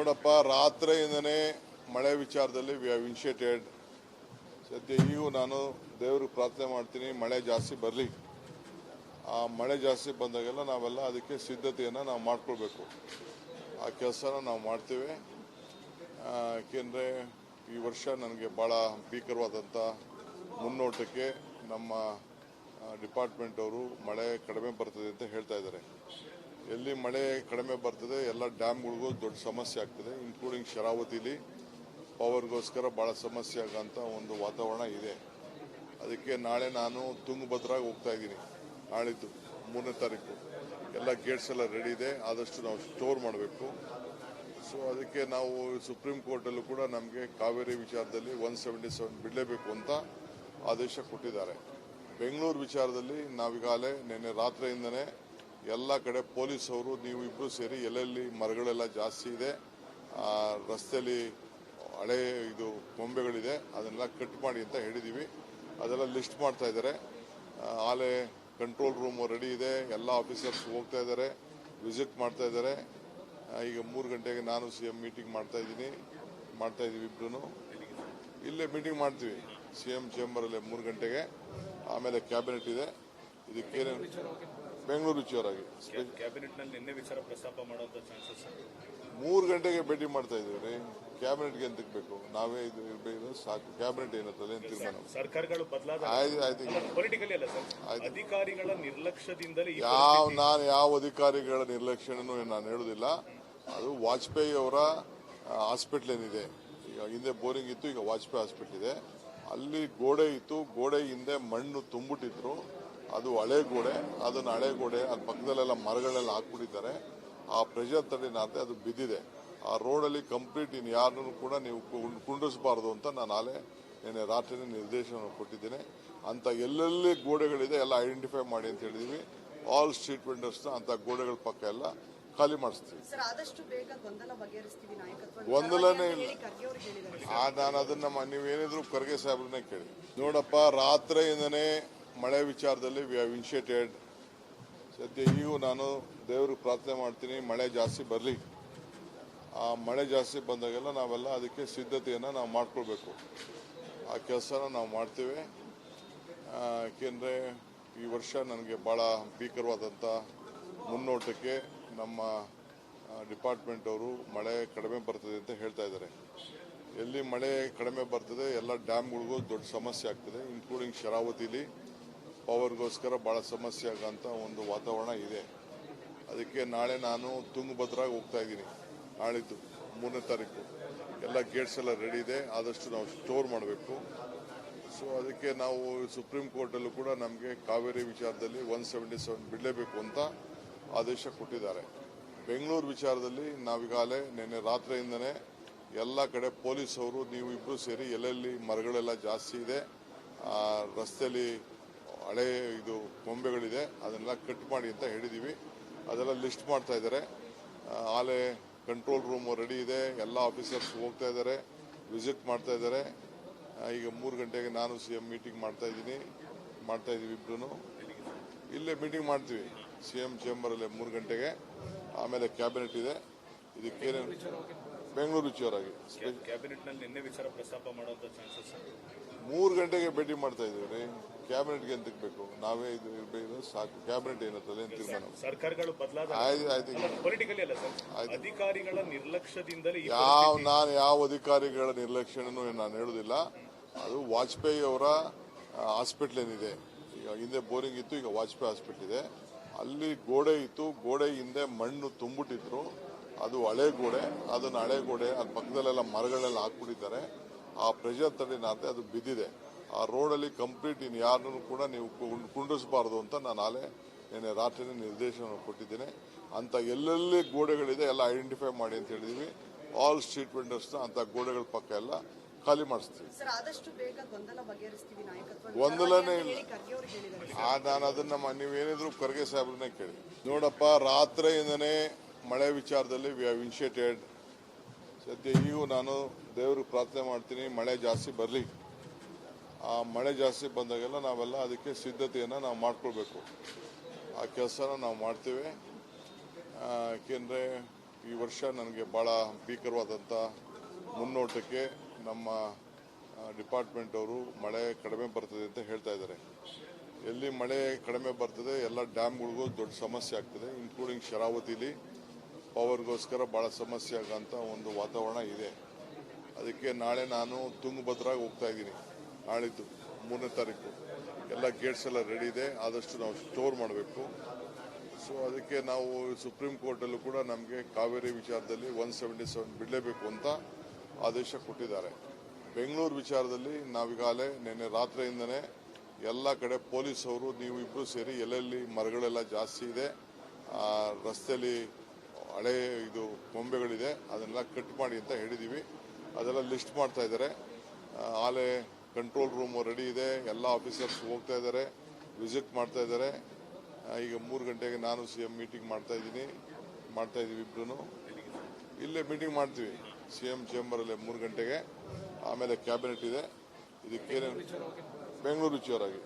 ನೋಡಪ್ಪ, ರಾತ್ರಿಯಿಂದನೇ ಮಳೆ ವಿಚಾರದಲ್ಲಿ ವಿ ಹ್ಯಾವ್ ಇನಿಷಿಯೇಟೆಡ್. ಸದ್ಯ ಈಗೂ ನಾನು ದೇವ್ರಿಗೆ ಪ್ರಾರ್ಥನೆ ಮಾಡ್ತೀನಿ, ಮಳೆ ಜಾಸ್ತಿ ಬರಲಿ. ಆ ಮಳೆ ಜಾಸ್ತಿ ಬಂದಾಗೆಲ್ಲ ನಾವೆಲ್ಲ ಅದಕ್ಕೆ ಸಿದ್ಧತೆಯನ್ನು ನಾವು ಮಾಡ್ಕೊಳ್ಬೇಕು. ಆ ಕೆಲಸನ ನಾವು ಮಾಡ್ತೇವೆ. ಯಾಕೆಂದರೆ ಈ ವರ್ಷ ನನಗೆ ಭಾಳ ಭೀಕರವಾದಂಥ ಮುನ್ನೋಟಕ್ಕೆ ನಮ್ಮ ಡಿಪಾರ್ಟ್ಮೆಂಟ್ ಅವರು ಮಳೆ ಕಡಿಮೆ ಬರ್ತದೆ ಅಂತ ಹೇಳ್ತಾ ಇದ್ದಾರೆ. ಎಲ್ಲಿ ಮಳೆ ಕಡಿಮೆ ಬರ್ತದೆ ಎಲ್ಲ ಡ್ಯಾಮ್ಗಳಿಗೂ ದೊಡ್ಡ ಸಮಸ್ಯೆ ಆಗ್ತದೆ, ಇನ್ಕ್ಲೂಡಿಂಗ್ ಶರಾವತಿಲಿ ಪವರ್ಗೋಸ್ಕರ ಭಾಳ ಸಮಸ್ಯೆ ಆಗೋಂಥ ಒಂದು ವಾತಾವರಣ ಇದೆ. ಅದಕ್ಕೆ ನಾಳೆ ನಾನು ತುಂಗಭದ್ರಾಗೆ ಹೋಗ್ತಾ ಇದ್ದೀನಿ. ನಾಳಿದ್ದು 3ನೇ ತಾರೀಕು ಎಲ್ಲ ಗೇಟ್ಸ್ ಎಲ್ಲ ರೆಡಿ ಇದೆ, ಆದಷ್ಟು ನಾವು ಸ್ಟೋರ್ ಮಾಡಬೇಕು. ಸೊ ಅದಕ್ಕೆ ನಾವು ಸುಪ್ರೀಂ ಕೋರ್ಟಲ್ಲೂ ಕೂಡ ನಮಗೆ ಕಾವೇರಿ ವಿಚಾರದಲ್ಲಿ 177 ಬಿಡಲೇಬೇಕು ಅಂತ ಆದೇಶ ಕೊಟ್ಟಿದ್ದಾರೆ. ಬೆಂಗಳೂರು ವಿಚಾರದಲ್ಲಿ ನಾವೀಗಾಗಲೇ ನಿನ್ನೆ ರಾತ್ರಿಯಿಂದನೇ ಎಲ್ಲ ಕಡೆ ಪೊಲೀಸ್ ಅವರು ನೀವು ಇಬ್ಬರು ಸೇರಿ ಎಲ್ಲೆಲ್ಲಿ ಮರಗಳೆಲ್ಲ ಜಾಸ್ತಿ ಇದೆ, ರಸ್ತೆಯಲ್ಲಿ ಹಳೆ ಕೊಂಬೆಗಳಿದೆ, ಅದನ್ನೆಲ್ಲ ಕಟ್ ಮಾಡಿ ಅಂತ ಹೇಳಿದ್ದೀವಿ. ಅದೆಲ್ಲ ಲಿಸ್ಟ್ ಮಾಡ್ತಾ ಇದ್ದಾರೆ. ಆಲೆ ಕಂಟ್ರೋಲ್ ರೂಮ್ ರೆಡಿ ಇದೆ, ಎಲ್ಲ ಆಫೀಸರ್ಸ್ ಹೋಗ್ತಾ ಇದ್ದಾರೆ, ವಿಸಿಟ್ ಮಾಡ್ತಾ ಇದ್ದಾರೆ. ಈಗ 3 ಗಂಟೆಗೆ ನಾನು CM ಮೀಟಿಂಗ್ ಮಾಡ್ತಾ ಇದ್ದೀವಿ ಇಬ್ರು. ಇಲ್ಲೇ ಮೀಟಿಂಗ್ ಮಾಡ್ತೀವಿ CM ಚೇಂಬರಲ್ಲೇ 3 ಗಂಟೆಗೆ. ಆಮೇಲೆ ಕ್ಯಾಬಿನೆಟ್ ಇದೆ. ಇದಕ್ಕೇನೆ ಬೆಂಗಳೂರು ವಿಚಾರಾಗಿ ಕ್ಯಾಬಿನೆಟ್ನಲ್ಲಿ ನಿನ್ನೆ ವಿಚಾರ ಪ್ರಸ್ತಾಪ ಮಾಡುವಂತ ಚಾನ್ಸಸ್ 3 ಗಂಟೆಗೆ ಭೇಟಿ ಮಾಡ್ತಾ ಇದ್ದೀವಿ. ಕ್ಯಾಬಿನೆಟ್ಗೆ ಎಂತಕ್ಕೆ ಬೇಕು? ನಾವೇ ಇದು ಇರಬೇಕು ಸಾಕು. ಕ್ಯಾಬಿನೆಟ್ ಏನಂತಲ್ಲ ಏನು ತೀರ್ಮಾನ. ಸರ್ಕಾರಗಳು ಪೊಲಿಟಿಕಲಿ ಅಲ್ಲ ಸರ್, ಅಧಿಕಾರಿಗಳ ನಿರ್ಲಕ್ಷ್ಯದಿಂದಲೇ ನಾನು ಯಾವ ಅಧಿಕಾರಿಗಳ ನಿರ್ಲಕ್ಷ್ಯನೂ ನಾನು ಹೇಳುದಿಲ್ಲ. ಅದು ವಾಜಪೇಯಿ ಅವರ ಹಾಸ್ಪಿಟ್ಲ್ ಏನಿದೆ, ಈಗ ಹಿಂದೆ ಬೋರಿಂಗ್ ಇತ್ತು, ಈಗ ವಾಜಪೇಯಿ ಹಾಸ್ಪಿಟ್ಲ್ ಇದೆ. ಅಲ್ಲಿ ಗೋಡೆ ಇತ್ತು, ಗೋಡೆ ಹಿಂದೆ ಮಣ್ಣು ತುಂಬಿಟ್ಟಿದ್ರು. ಅದು ಹಳೆ ಗೋಡೆ, ಅದನ್ನು ಹಳೆ ಗೋಡೆ ಅಲ್ಲಿ ಪಕ್ಕದಲ್ಲೆಲ್ಲ ಮರಗಳೆಲ್ಲ ಹಾಕ್ಬಿಟ್ಟಿದ್ದಾರೆ. ಆ ಪ್ರೆಷರ್ ತಡೆನಾತೆ ಅದು ಬಿದ್ದಿದೆ. ಆ ರೋಡಲ್ಲಿ ಕಂಪ್ಲೀಟ್ ಇನ್ನು ಯಾರನ್ನೂ ಕೂಡ ನೀವು ಕುಂಡಿಸಬಾರ್ದು ಅಂತ ನಾನು ನಿನ್ನೆ ರಾತ್ರಿ ನಿರ್ದೇಶನ ಕೊಟ್ಟಿದ್ದೇನೆ. ಅಂತ ಎಲ್ಲೆಲ್ಲಿ ಗೋಡೆಗಳಿದೆ ಎಲ್ಲ ಐಡೆಂಟಿಫೈ ಮಾಡಿ ಅಂತ ಹೇಳಿದೀವಿ. ಆಲ್ ಸ್ಟ್ರೀಟ್ ವೆಂಡರ್ಸ್ನ ಅಂತ ಗೋಡೆಗಳ ಪಕ್ಕ ಎಲ್ಲ ಖಾಲಿ ಮಾಡಿಸ್ತೀವಿ. ಗೊಂದಲನೇ ಇಲ್ಲ. ನಾನು ಅದನ್ನ ನೀವೇನಿದ್ರು ಖರ್ಗೆ ಸಾಹೇಬ್ರನ್ನೇ ಕೇಳಿ. ನೋಡಪ್ಪ, ರಾತ್ರಿಯಿಂದನೇ ಮಳೆ ವಿಚಾರದಲ್ಲಿ ವಿ ಹ್ಯಾವ್ ಇನಿಷಿಯೇಟೆಡ್. ಸದ್ಯ ಈಗೂ ನಾನು ದೇವ್ರಿಗೆ ಪ್ರಾರ್ಥನೆ ಮಾಡ್ತೀನಿ, ಮಳೆ ಜಾಸ್ತಿ ಬರಲಿ. ಆ ಮಳೆ ಜಾಸ್ತಿ ಬಂದಾಗೆಲ್ಲ ನಾವೆಲ್ಲ ಅದಕ್ಕೆ ಸಿದ್ಧತೆಯನ್ನು ನಾವು ಮಾಡ್ಕೊಳ್ಬೇಕು. ಆ ಕೆಲಸನ ನಾವು ಮಾಡ್ತೇವೆ. ಯಾಕೆಂದರೆ ಈ ವರ್ಷ ನನಗೆ ಭಾಳ ಭೀಕರವಾದಂಥ ಮುನ್ನೋಟಕ್ಕೆ ನಮ್ಮ ಡಿಪಾರ್ಟ್ಮೆಂಟ್ ಅವರು ಮಳೆ ಕಡಿಮೆ ಬರ್ತದೆ ಅಂತ ಹೇಳ್ತಾ ಇದ್ದಾರೆ. ಎಲ್ಲಿ ಮಳೆ ಕಡಿಮೆ ಬರ್ತದೆ ಎಲ್ಲ ಡ್ಯಾಮ್ಗಳಿಗೂ ದೊಡ್ಡ ಸಮಸ್ಯೆ ಆಗ್ತದೆ, ಇನ್ಕ್ಲೂಡಿಂಗ್ ಶರಾವತಿಲಿ ಪವರ್ಗೋಸ್ಕರ ಭಾಳ ಸಮಸ್ಯೆ ಆಗೋಂಥ ಒಂದು ವಾತಾವರಣ ಇದೆ. ಅದಕ್ಕೆ ನಾಳೆ ನಾನು ತುಂಗಭದ್ರಾಗೆ ಹೋಗ್ತಾ ಇದ್ದೀನಿ. ನಾಳಿದ್ದು 3ನೇ ತಾರೀಕು ಎಲ್ಲ ಗೇಟ್ಸ್ ಎಲ್ಲ ರೆಡಿ ಇದೆ, ಆದಷ್ಟು ನಾವು ಸ್ಟೋರ್ ಮಾಡಬೇಕು. ಸೊ ಅದಕ್ಕೆ ನಾವು ಸುಪ್ರೀಂ ಕೋರ್ಟಲ್ಲೂ ಕೂಡ ನಮಗೆ ಕಾವೇರಿ ವಿಚಾರದಲ್ಲಿ 177 ಬಿಡಲೇಬೇಕು ಅಂತ ಆದೇಶ ಕೊಟ್ಟಿದ್ದಾರೆ. ಬೆಂಗಳೂರು ವಿಚಾರದಲ್ಲಿ ನಾವೀಗಾಗಲೇ ನಿನ್ನೆ ರಾತ್ರಿಯಿಂದನೇ ಎಲ್ಲ ಕಡೆ ಪೊಲೀಸ್ ಅವರು ನೀವು ಇಬ್ಬರು ಸೇರಿ ಎಲ್ಲೆಲ್ಲಿ ಮರಗಳೆಲ್ಲ ಜಾಸ್ತಿ ಇದೆ, ರಸ್ತೆಯಲ್ಲಿ ಹಳೆ ಕೊಂಬೆಗಳಿದೆ, ಅದನ್ನೆಲ್ಲ ಕಟ್ ಮಾಡಿ ಅಂತ ಹೇಳಿದ್ದೀವಿ. ಅದೆಲ್ಲ ಲಿಸ್ಟ್ ಮಾಡ್ತಾ ಇದ್ದಾರೆ. ಆಲೆ ಕಂಟ್ರೋಲ್ ರೂಮ್ ರೆಡಿ ಇದೆ, ಎಲ್ಲ ಆಫೀಸರ್ಸ್ ಹೋಗ್ತಾ ಇದ್ದಾರೆ, ವಿಸಿಟ್ ಮಾಡ್ತಾ ಇದ್ದಾರೆ. ಈಗ 3 ಗಂಟೆಗೆ ನಾನು CM ಮೀಟಿಂಗ್ ಮಾಡ್ತಾ ಇದ್ದೀವಿ ಇಬ್ರು. ಇಲ್ಲೇ ಮೀಟಿಂಗ್ ಮಾಡ್ತೀವಿ CM ಚೇಂಬರಲ್ಲೇ 3 ಗಂಟೆಗೆ. ಆಮೇಲೆ ಕ್ಯಾಬಿನೆಟ್ ಇದೆ. ಇದಕ್ಕೇನೆ ಬೆಂಗಳೂರು ವಿಚಾರಾಗಿ ಕ್ಯಾಬಿನೆಟ್ನಲ್ಲಿ ನಿನ್ನೆ ವಿಚಾರ ಪ್ರಸ್ತಾಪ ಮಾಡುವಂತ ಚಾನ್ಸಸ್ 3 ಗಂಟೆಗೆ ಭೇಟಿ ಮಾಡ್ತಾ ಇದ್ದೀವಿ. ಕ್ಯಾಬಿನೆಟ್ಗೆ ಎಂತಕ್ಕೆ ಬೇಕು? ನಾವೇ ಇದು ಇರಬೇಕು ಸಾಕು. ಕ್ಯಾಬಿನೆಟ್ ಏನಂತಲ್ಲ ಏನು ತೀರ್ಮಾನ. ಸರ್ಕಾರಗಳು ಪೊಲಿಟಿಕಲಿ ಅಲ್ಲ ಸರ್, ಅಧಿಕಾರಿಗಳ ನಿರ್ಲಕ್ಷ್ಯದಿಂದಲೇ ನಾನು ಯಾವ ಅಧಿಕಾರಿಗಳ ನಿರ್ಲಕ್ಷ್ಯನೂ ನಾನು ಹೇಳುದಿಲ್ಲ. ಅದು ವಾಜಪೇಯಿ ಅವರ ಹಾಸ್ಪಿಟ್ಲ್ ಏನಿದೆ, ಈಗ ಹಿಂದೆ ಬೋರಿಂಗ್ ಇತ್ತು, ಈಗ ವಾಜಪೇಯಿ ಹಾಸ್ಪಿಟ್ಲ್ ಇದೆ. ಅಲ್ಲಿ ಗೋಡೆ ಇತ್ತು, ಗೋಡೆ ಹಿಂದೆ ಮಣ್ಣು ತುಂಬಿಟ್ಟಿದ್ರು. ಅದು ಹಳೆ ಗೋಡೆ, ಅದನ್ನು ಹಳೆ ಗೋಡೆ ಅಲ್ಲಿ ಪಕ್ಕದಲ್ಲೆಲ್ಲ ಮರಗಳೆಲ್ಲ ಹಾಕ್ಬಿಟ್ಟಿದ್ದಾರೆ. ಆ ಪ್ರೆಷರ್ ತಡೆನಾತೆ ಅದು ಬಿದ್ದಿದೆ. ಆ ರೋಡಲ್ಲಿ ಕಂಪ್ಲೀಟ್ ಇನ್ನು ಯಾರನ್ನೂ ಕೂಡ ನೀವು ಕುಂಡಿಸಬಾರ್ದು ಅಂತ ನಾನು ನಿನ್ನೆ ರಾತ್ರಿ ನಿರ್ದೇಶನ ಕೊಟ್ಟಿದ್ದೇನೆ. ಅಂತ ಎಲ್ಲೆಲ್ಲಿ ಗೋಡೆಗಳಿದೆ ಎಲ್ಲ ಐಡೆಂಟಿಫೈ ಮಾಡಿ ಅಂತ ಹೇಳಿದೀವಿ. ಆಲ್ ಸ್ಟ್ರೀಟ್ ವೆಂಡರ್ಸ್ನ ಅಂತ ಗೋಡೆಗಳ ಪಕ್ಕ ಎಲ್ಲ ಖಾಲಿ ಮಾಡಿಸ್ತೀವಿ. ಗೊಂದಲನೇ ಇಲ್ಲ. ನಾನು ಅದನ್ನ ನೀವೇನಿದ್ರು ಖರ್ಗೆ ಸಾಹೇಬ್ರನ್ನೇ ಕೇಳಿ. ನೋಡಪ್ಪ, ರಾತ್ರಿಯಿಂದನೇ ಮಳೆ ವಿಚಾರದಲ್ಲಿ ವಿ ಹ್ಯಾವ್ ಇನಿಷಿಯೇಟೆಡ್. ಸದ್ಯ ಈಗೂ ನಾನು ದೇವ್ರಿಗೆ ಪ್ರಾರ್ಥನೆ ಮಾಡ್ತೀನಿ, ಮಳೆ ಜಾಸ್ತಿ ಬರಲಿ. ಆ ಮಳೆ ಜಾಸ್ತಿ ಬಂದಾಗೆಲ್ಲ ನಾವೆಲ್ಲ ಅದಕ್ಕೆ ಸಿದ್ಧತೆಯನ್ನು ನಾವು ಮಾಡ್ಕೊಳ್ಬೇಕು. ಆ ಕೆಲಸನ ನಾವು ಮಾಡ್ತೇವೆ. ಯಾಕೆಂದರೆ ಈ ವರ್ಷ ನನಗೆ ಭಾಳ ಭೀಕರವಾದಂಥ ಮುನ್ನೋಟಕ್ಕೆ ನಮ್ಮ ಡಿಪಾರ್ಟ್ಮೆಂಟ್ ಅವರು ಮಳೆ ಕಡಿಮೆ ಬರ್ತದೆ ಅಂತ ಹೇಳ್ತಾ ಇದ್ದಾರೆ. ಎಲ್ಲಿ ಮಳೆ ಕಡಿಮೆ ಬರ್ತದೆ ಎಲ್ಲ ಡ್ಯಾಮ್ಗಳಿಗೂ ದೊಡ್ಡ ಸಮಸ್ಯೆ ಆಗ್ತದೆ, ಇನ್ಕ್ಲೂಡಿಂಗ್ ಶರಾವತಿಲಿ ಪವರ್ಗೋಸ್ಕರ ಭಾಳ ಸಮಸ್ಯೆ ಆಗೋಂಥ ಒಂದು ವಾತಾವರಣ ಇದೆ. ಅದಕ್ಕೆ ನಾಳೆ ನಾನು ತುಂಗಭದ್ರಾಗೆ ಹೋಗ್ತಾ ಇದ್ದೀನಿ. ನಾಳಿದ್ದು 3ನೇ ತಾರೀಕು ಎಲ್ಲ ಗೇಟ್ಸ್ ಎಲ್ಲ ರೆಡಿ ಇದೆ, ಆದಷ್ಟು ನಾವು ಸ್ಟೋರ್ ಮಾಡಬೇಕು. ಸೊ ಅದಕ್ಕೆ ನಾವು ಸುಪ್ರೀಂ ಕೋರ್ಟಲ್ಲೂ ಕೂಡ ನಮಗೆ ಕಾವೇರಿ ವಿಚಾರದಲ್ಲಿ 177 ಬಿಡಲೇಬೇಕು ಅಂತ ಆದೇಶ ಕೊಟ್ಟಿದ್ದಾರೆ. ಬೆಂಗಳೂರು ವಿಚಾರದಲ್ಲಿ ನಾವೀಗಾಗಲೇ ನಿನ್ನೆ ರಾತ್ರಿಯಿಂದನೇ ಎಲ್ಲ ಕಡೆ ಪೊಲೀಸ್ ಅವರು ನೀವು ಇಬ್ಬರು ಸೇರಿ ಎಲ್ಲೆಲ್ಲಿ ಮರಗಳೆಲ್ಲ ಜಾಸ್ತಿ ಇದೆ, ರಸ್ತೆಯಲ್ಲಿ ಹಳೆ ಇದು ಕೊಂಬೆಗಳಿದೆ ಅದನ್ನೆಲ್ಲ ಕಟ್ ಮಾಡಿ ಅಂತ ಹೇಳಿದ್ದೀವಿ. ಅದೆಲ್ಲ ಲಿಸ್ಟ್ ಮಾಡ್ತಾ ಇದ್ದಾರೆ. ಆಲೆ ಕಂಟ್ರೋಲ್ ರೂಮ್ ರೆಡಿ ಇದೆ, ಎಲ್ಲ ಆಫೀಸರ್ಸ್ ಹೋಗ್ತಾ ಇದ್ದಾರೆ, ವಿಸಿಟ್ ಮಾಡ್ತಾ ಇದ್ದಾರೆ. ಈಗ 3 ಗಂಟೆಗೆ ನಾನು CM ಮೀಟಿಂಗ್ ಮಾಡ್ತಾ ಇದ್ದೀವಿ ಇಬ್ರು. ಇಲ್ಲೇ ಮೀಟಿಂಗ್ ಮಾಡ್ತೀವಿ CM ಚೇಂಬರಲ್ಲೇ 3 ಗಂಟೆಗೆ. ಆಮೇಲೆ ಕ್ಯಾಬಿನೆಟ್ ಇದೆ. ಇದಕ್ಕೇನೆ ಬೆಂಗಳೂರು ವಿಚಾರಾಗಿ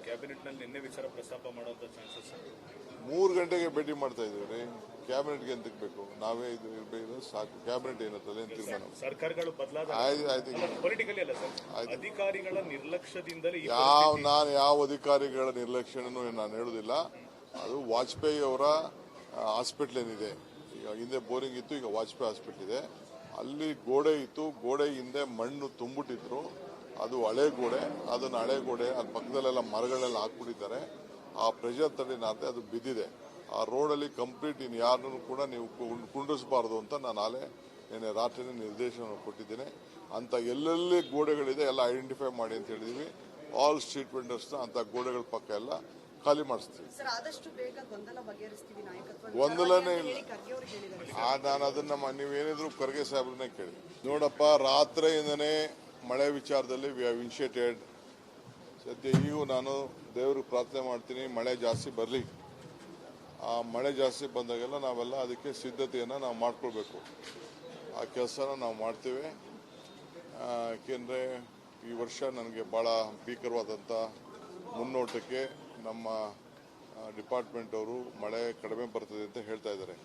ಕ್ಯಾಬಿನೆಟ್ ನಲ್ಲಿ ನಿನ್ನೆ ವಿಚಾರ ಪ್ರಸ್ತಾಪ ಮಾಡುವಂತ ಚಾನ್ಸಸ್ 3 ಗಂಟೆಗೆ ಭೇಟಿ ಮಾಡ್ತಾ ಇದ್ದೀವಿ. ಕ್ಯಾಬಿನೆಟ್ಗೆ ಎಂತಕ್ಕೆ ಬೇಕು, ನಾವೇ ಇದು ಇರಬೇಕು ಸಾಕು. ಕ್ಯಾಬಿನೆಟ್ ಏನತ್ತಲ್ಲ ಏನು ತೀರ್ಮಾನ ಸರ್ಕಾರಗಳು ಬದಲಾದ ಆಯ್ತು. ಪೊಲಿಟಿಕಲಿ ಅಲ್ಲ ಸರ್, ಅಧಿಕಾರಿಗಳ ನಿರ್ಲಕ್ಷ್ಯದಿಂದಲೇ ನಾನು ಯಾವ ಅಧಿಕಾರಿಗಳ ನಿರ್ಲಕ್ಷ್ಯನೂ ನಾನು ಹೇಳುದಿಲ್ಲ. ಅದು ವಾಜಪೇಯಿ ಅವರ ಹಾಸ್ಪಿಟ್ಲ್ ಏನಿದೆ, ಈಗ ಹಿಂದೆ ಬೋರಿಂಗ್ ಇತ್ತು, ಈಗ ವಾಜಪೇಯಿ ಹಾಸ್ಪಿಟ್ಲ್ ಇದೆ. ಅಲ್ಲಿ ಗೋಡೆ ಇತ್ತು, ಗೋಡೆ ಹಿಂದೆ ಮಣ್ಣು ತುಂಬಿಟ್ಟಿದ್ರು. ಅದು ಹಳೆ ಗೋಡೆ, ಅದನ್ನ ಹಳೆ ಗೋಡೆ ಅಲ್ಲಿ ಪಕ್ಕದಲ್ಲೆಲ್ಲ ಮರಗಳೆಲ್ಲ ಹಾಕ್ಬಿಟ್ಟಿದ್ದಾರೆ. ಆ ಪ್ರೆಷರ್ ತಡೆನಾತೆ ಅದು ಬಿದ್ದಿದೆ. ಆ ರೋಡಲ್ಲಿ ಕಂಪ್ಲೀಟ್ ಇನ್ನು ಯಾರನ್ನೂ ಕೂಡ ನೀವು ಕುಂಡಿಸಬಾರ್ದು ಅಂತ ನಾನು ನಿನ್ನೆ ರಾತ್ರಿ ನಿರ್ದೇಶನ ಕೊಟ್ಟಿದ್ದೇನೆ. ಅಂತ ಎಲ್ಲೆಲ್ಲಿ ಗೋಡೆಗಳಿದೆ ಎಲ್ಲ ಐಡೆಂಟಿಫೈ ಮಾಡಿ ಅಂತ ಹೇಳಿದೀವಿ. ಆಲ್ ಸ್ಟ್ರೀಟ್ ವೆಂಡರ್ಸ್ನ ಅಂತ ಗೋಡೆಗಳ ಪಕ್ಕ ಎಲ್ಲ ಖಾಲಿ ಮಾಡಿಸ್ತೀವಿ. ಗೊಂದಲನೇ ಇಲ್ಲ. ನಾನು ಅದನ್ನ ನೀವೇನಿದ್ರು ಖರ್ಗೆ ಸಾಹೇಬ್ರನ್ನೇ ಕೇಳಿ. ನೋಡಪ್ಪ, ರಾತ್ರಿಯಿಂದನೇ ಮಳೆ ವಿಚಾರದಲ್ಲಿ ವಿ ಹ್ಯಾವ್ ಇನಿಷಿಯೇಟೆಡ್. ಸದ್ಯ ಈಗೂ ನಾನು ದೇವ್ರಿಗೆ ಪ್ರಾರ್ಥನೆ ಮಾಡ್ತೀನಿ ಮಳೆ ಜಾಸ್ತಿ ಬರಲಿ. ಆ ಮಳೆ ಜಾಸ್ತಿ ಬಂದಾಗೆಲ್ಲ ನಾವೆಲ್ಲ ಅದಕ್ಕೆ ಸಿದ್ಧತೆಯನ್ನು ನಾವು ಮಾಡ್ಕೊಳ್ಬೇಕು. ಆ ಕೆಲಸನ ನಾವು ಮಾಡ್ತೇವೆ. ಯಾಕೆಂದರೆ ಈ ವರ್ಷ ನನಗೆ ಭಾಳ ಭೀಕರವಾದಂಥ ಮುನ್ನೋಟಕ್ಕೆ ನಮ್ಮ ಡಿಪಾರ್ಟ್ಮೆಂಟ್ ಅವರು ಮಳೆ ಕಡಿಮೆ ಬರ್ತದೆ ಅಂತ ಹೇಳ್ತಾ ಇದ್ದಾರೆ.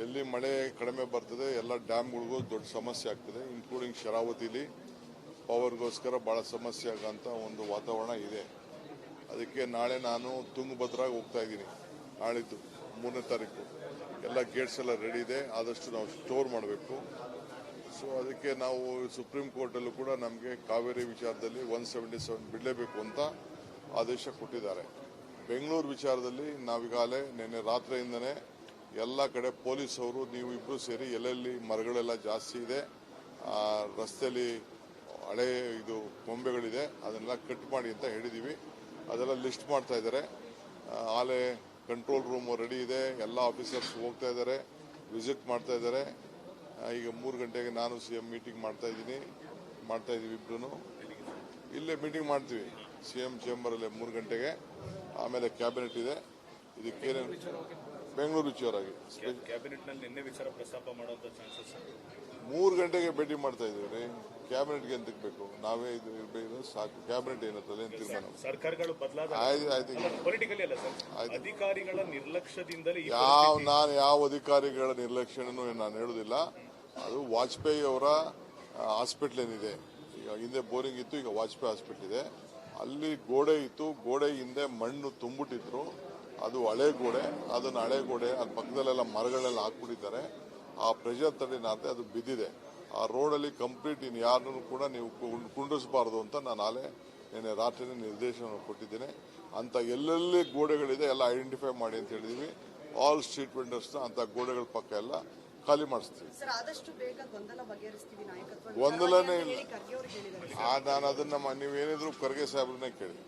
ಎಲ್ಲಿ ಮಳೆ ಕಡಿಮೆ ಬರ್ತದೆ ಎಲ್ಲ ಡ್ಯಾಮ್ಗಳಿಗೂ ದೊಡ್ಡ ಸಮಸ್ಯೆ ಆಗ್ತದೆ, ಇನ್ಕ್ಲೂಡಿಂಗ್ ಶರಾವತಿಲಿ ಪವರ್ಗೋಸ್ಕರ ಭಾಳ ಸಮಸ್ಯೆ ಆಗೋಂಥ ಒಂದು ವಾತಾವರಣ ಇದೆ. ಅದಕ್ಕೆ ನಾಳೆ ನಾನು ತುಂಗಭದ್ರಾಗೆ ಹೋಗ್ತಾ ಇದ್ದೀನಿ. ನಾಳಿದ್ದು 3ನೇ ತಾರೀಕು ಎಲ್ಲ ಗೇಟ್ಸ್ ಎಲ್ಲ ರೆಡಿ ಇದೆ, ಆದಷ್ಟು ನಾವು ಸ್ಟೋರ್ ಮಾಡಬೇಕು. ಸೊ ಅದಕ್ಕೆ ನಾವು ಸುಪ್ರೀಂ ಕೋರ್ಟಲ್ಲೂ ಕೂಡ ನಮಗೆ ಕಾವೇರಿ ವಿಚಾರದಲ್ಲಿ 177 ಬಿಡಲೇಬೇಕು ಅಂತ ಆದೇಶ ಕೊಟ್ಟಿದ್ದಾರೆ. ಬೆಂಗಳೂರು ವಿಚಾರದಲ್ಲಿ ನಾವೀಗಾಗಲೇ ನಿನ್ನೆ ರಾತ್ರಿಯಿಂದನೇ ಎಲ್ಲ ಕಡೆ ಪೊಲೀಸ್ ಅವರು ನೀವು ಇಬ್ಬರು ಸೇರಿ ಎಲ್ಲೆಲ್ಲಿ ಮರಗಳೆಲ್ಲ ಜಾಸ್ತಿ ಇದೆ, ರಸ್ತೆಯಲ್ಲಿ ಹಳೆ ಇದು ಕೊಂಬೆಗಳಿದೆ ಅದನ್ನೆಲ್ಲ ಕಟ್ ಮಾಡಿ ಅಂತ ಹೇಳಿದ್ದೀವಿ. ಅದೆಲ್ಲ ಲಿಸ್ಟ್ ಮಾಡ್ತಾ ಇದ್ದಾರೆ. ಆಲೆ ಕಂಟ್ರೋಲ್ ರೂಮ್ ರೆಡಿ ಇದೆ, ಎಲ್ಲ ಆಫೀಸರ್ಸ್ ಹೋಗ್ತಾ ಇದ್ದಾರೆ, ವಿಸಿಟ್ ಮಾಡ್ತಾ ಇದ್ದಾರೆ. ಈಗ 3 ಗಂಟೆಗೆ ನಾನು CM ಮೀಟಿಂಗ್ ಮಾಡ್ತಾ ಇದ್ದೀವಿ ಇಬ್ರು. ಇಲ್ಲೇ ಮೀಟಿಂಗ್ ಮಾಡ್ತೀವಿ CM ಚೇಂಬರಲ್ಲೇ 3 ಗಂಟೆಗೆ. ಆಮೇಲೆ ಕ್ಯಾಬಿನೆಟ್ ಇದೆ. ಇದಕ್ಕೇನೆ ಬೆಂಗಳೂರು ವಿಚಾರಾಗಿ ಕ್ಯಾಬಿನೆಟ್ ನಲ್ಲಿ ನಿನ್ನೆ ವಿಚಾರ ಪ್ರಸ್ತಾಪ ಮಾಡುವಂತ ಚಾನ್ಸಸ್ 3 ಗಂಟೆಗೆ ಭೇಟಿ ಮಾಡ್ತಾ ಇದ್ದೀವಿ. ಕ್ಯಾಬಿನೆಟ್ಗೆ ಎಂತಕ್ಕೆ ಬೇಕು, ನಾವೇ ಇದು ಇರಬೇಕು ಸಾಕು. ಕ್ಯಾಬಿನೆಟ್ ಏನತ್ತಲ್ಲ ಏನು ತೀರ್ಮಾನ ಸರ್ಕಾರಗಳು ಬದಲಾದ ಆಯ್ತು. ಪೊಲಿಟಿಕಲಿ ಅಲ್ಲ ಸರ್, ಅಧಿಕಾರಿಗಳ ನಿರ್ಲಕ್ಷ್ಯದಿಂದಲೇ ನಾನು ಯಾವ ಅಧಿಕಾರಿಗಳ ನಿರ್ಲಕ್ಷ್ಯನೂ ನಾನು ಹೇಳುದಿಲ್ಲ. ಅದು ವಾಜಪೇಯಿ ಅವರ ಹಾಸ್ಪಿಟ್ಲ್ ಏನಿದೆ, ಈಗ ಹಿಂದೆ ಬೋರಿಂಗ್ ಇತ್ತು, ಈಗ ವಾಜಪೇಯಿ ಹಾಸ್ಪಿಟ್ಲ್ ಇದೆ. ಅಲ್ಲಿ ಗೋಡೆ ಇತ್ತು, ಗೋಡೆ ಹಿಂದೆ ಮಣ್ಣು ತುಂಬಿಟ್ಟಿದ್ರು. ಅದು ಹಳೆ ಗೋಡೆ, ಅದನ್ನ ಹಳೆ ಗೋಡೆ ಅಲ್ಲಿ ಪಕ್ಕದಲ್ಲೆಲ್ಲ ಮರಗಳೆಲ್ಲ ಹಾಕ್ಬಿಟ್ಟಿದ್ದಾರೆ. ಆ ಪ್ರೆಷರ್ ತಡೆನಾತೆ ಅದು ಬಿದ್ದಿದೆ. ಆ ರೋಡಲ್ಲಿ ಕಂಪ್ಲೀಟ್ ಇನ್ನು ಯಾರನ್ನೂ ಕೂಡ ನೀವು ಕುಂಡಿಸಬಾರ್ದು ಅಂತ ನಾನು ನಿನ್ನೆ ರಾತ್ರಿ ನಿರ್ದೇಶನ ಕೊಟ್ಟಿದ್ದೇನೆ. ಅಂತ ಎಲ್ಲೆಲ್ಲಿ ಗೋಡೆಗಳಿದೆ ಎಲ್ಲ ಐಡೆಂಟಿಫೈ ಮಾಡಿ ಅಂತ ಹೇಳಿದೀವಿ. ಆಲ್ ಸ್ಟ್ರೀಟ್ ವೆಂಡರ್ಸ್ನ ಅಂತ ಗೋಡೆಗಳ ಪಕ್ಕ ಎಲ್ಲ ಖಾಲಿ ಮಾಡಿಸ್ತೀವಿ. ಗೊಂದಲನೇ ಇಲ್ಲ. ನಾನು ಅದನ್ನ ನೀವೇನಿದ್ರು ಖರ್ಗೆ ಸಾಹೇಬ್ರನ್ನೇ ಕೇಳಿ.